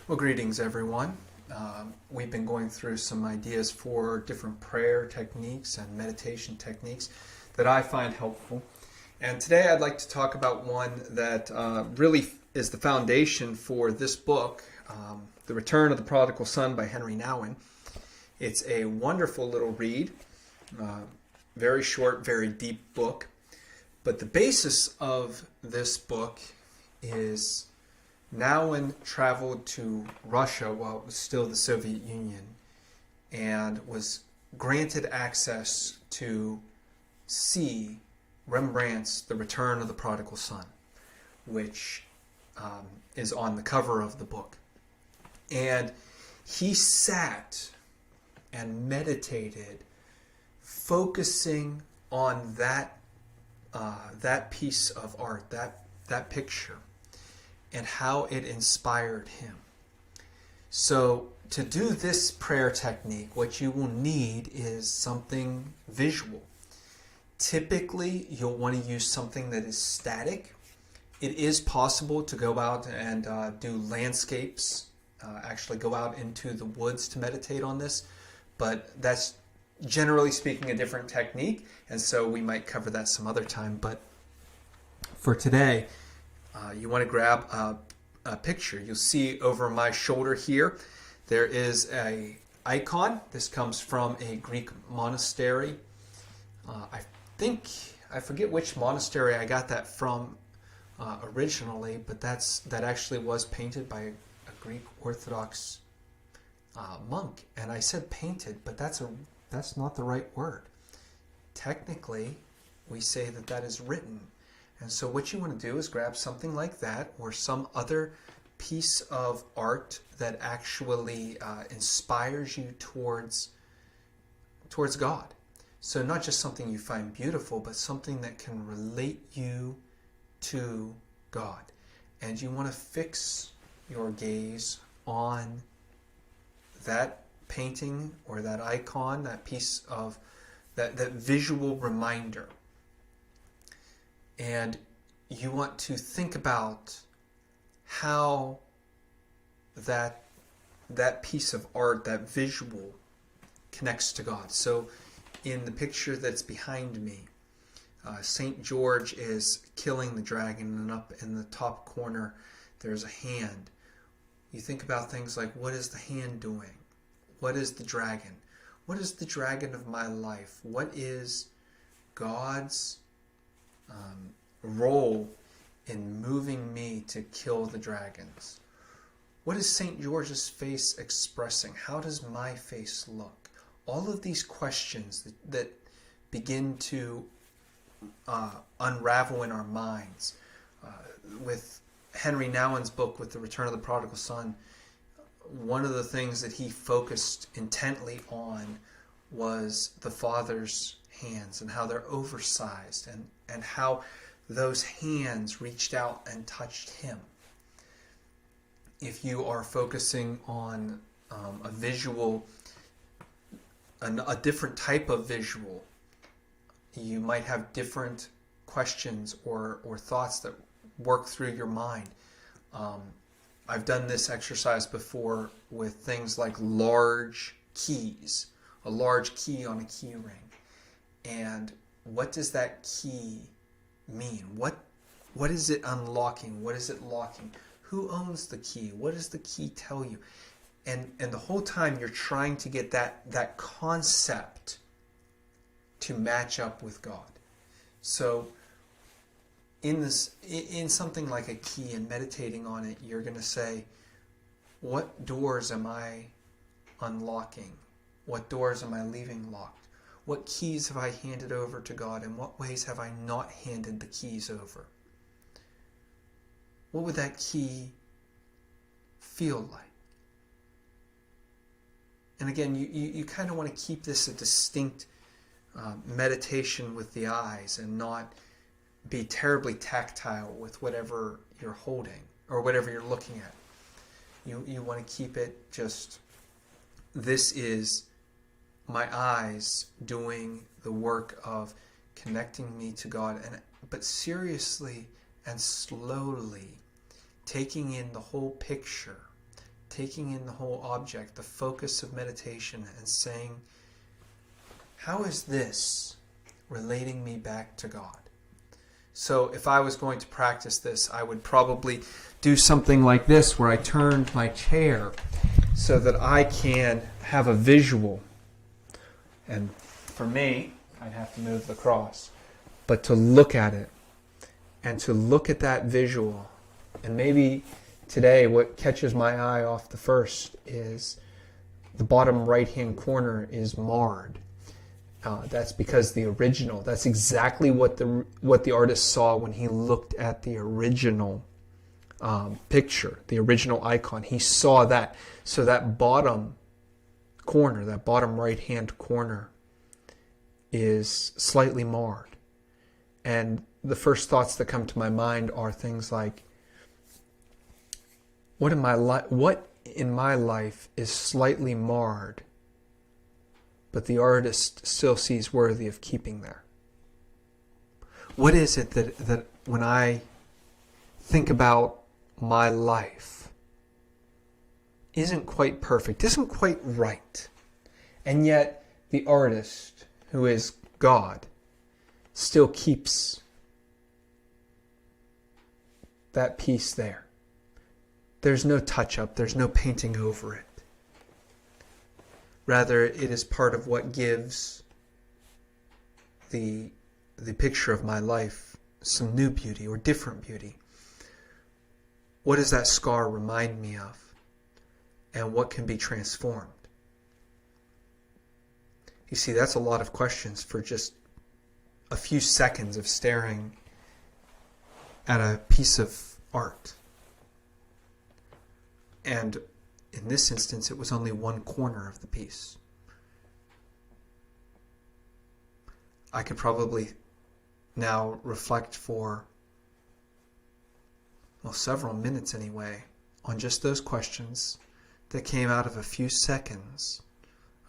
Well, greetings, everyone. We've been going through some ideas for different prayer techniques and meditation techniques that I find helpful. And today I'd like to talk about one that really is the foundation for this book, The Return of the Prodigal Son by Henry Nouwen. It's a wonderful little read, very short, very deep book. But the basis of this book is Nouwen traveled to Russia while it was still the Soviet Union and was granted access to see Rembrandt's The Return of the Prodigal Son, which is on the cover of the book. And he sat and meditated, focusing on that piece of art, that picture, and how it inspired him. So to do this prayer technique, what you will need is something visual. Typically, you'll want to use something that is static. It is possible to go out and do landscapes, actually go out into the woods to meditate on this, but that's generally speaking a different technique, and so we might cover that some other time. But for today, you want to grab a picture. You'll see over my shoulder here, there is a icon. This comes from a Greek monastery. I forget which monastery I got that from originally, but that actually was painted by a Greek Orthodox monk. And I said painted, but that's not the right word. Technically, we say that is written. And so what you want to do is grab something like that or some other piece of art that actually inspires you towards God. So not just something you find beautiful, but something that can relate you to God. And you want to fix your gaze on that painting or that icon, that piece of that visual reminder. And you want to think about how that piece of art, that visual, connects to God. So in the picture that's behind me, St. George is killing the dragon, and up in the top corner there's a hand. You think about things like, what is the hand doing? What is the dragon? What is the dragon of my life? What is God's role in moving me to kill the dragons? What is St. George's face expressing? How does my face look? All of these questions that begin to unravel in our minds. With Henry Nouwen's book, with The Return of the Prodigal Son, one of the things that he focused intently on was the Father's hands and how they're oversized and how those hands reached out and touched him. If you are focusing on a visual, a different type of visual, you might have different questions or thoughts that work through your mind. I've done this exercise before with things like large keys, a large key on a key ring. And what does that key mean? What is it unlocking? What is it locking? Who owns the key? What does the key tell you? And the whole time you're trying to get that concept to match up with God. So in something like a key and meditating on it, you're going to say, what doors am I unlocking? What doors am I leaving locked? What keys have I handed over to God, and what ways have I not handed the keys over? What would that key feel like? And again, you kind of want to keep this a distinct meditation with the eyes and not be terribly tactile with whatever you're holding or whatever you're looking at. You want to keep it just, this is my eyes doing the work of connecting me to God, but seriously and slowly taking in the whole picture, taking in the whole object, the focus of meditation, and saying, how is this relating me back to God? So if I was going to practice this, I would probably do something like this, where I turned my chair so that I can have a visual. And for me, I'd have to move the cross. But to look at it, and to look at that visual. And maybe today what catches my eye off the first is the bottom right-hand corner is marred. That's because the original, that's exactly what the artist saw when he looked at the original picture, the original icon. He saw that. So that bottom corner, that bottom right-hand corner is slightly marred. And the first thoughts that come to my mind are things like, what in my life is slightly marred, but the artist still sees worthy of keeping there? What is it that when I think about my life isn't quite perfect, isn't quite right, and yet the artist, who is God, still keeps that piece there? There's no touch-up, there's no painting over it. Rather, it is part of what gives the picture of my life some new beauty or different beauty. What does that scar remind me of? And what can be transformed? You see, that's a lot of questions for just a few seconds of staring at a piece of art. And in this instance, it was only one corner of the piece. I could probably now reflect for, several minutes anyway, on just those questions that came out of a few seconds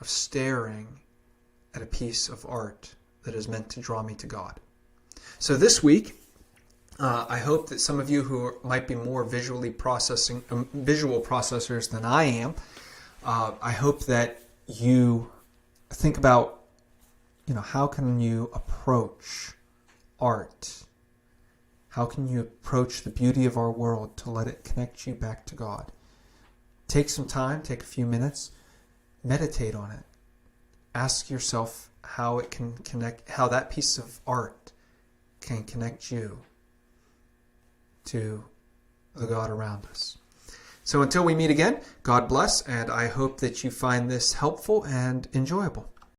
of staring at a piece of art that is meant to draw me to God. So this week, I hope that some of you who might be more visual processors than I am, I hope that you think about, how can you approach art? How can you approach the beauty of our world to let it connect you back to God? Take some time, take a few minutes, meditate on it. Ask yourself how it can connect, how that piece of art can connect you to the God around us. So until we meet again, God bless, and I hope that you find this helpful and enjoyable.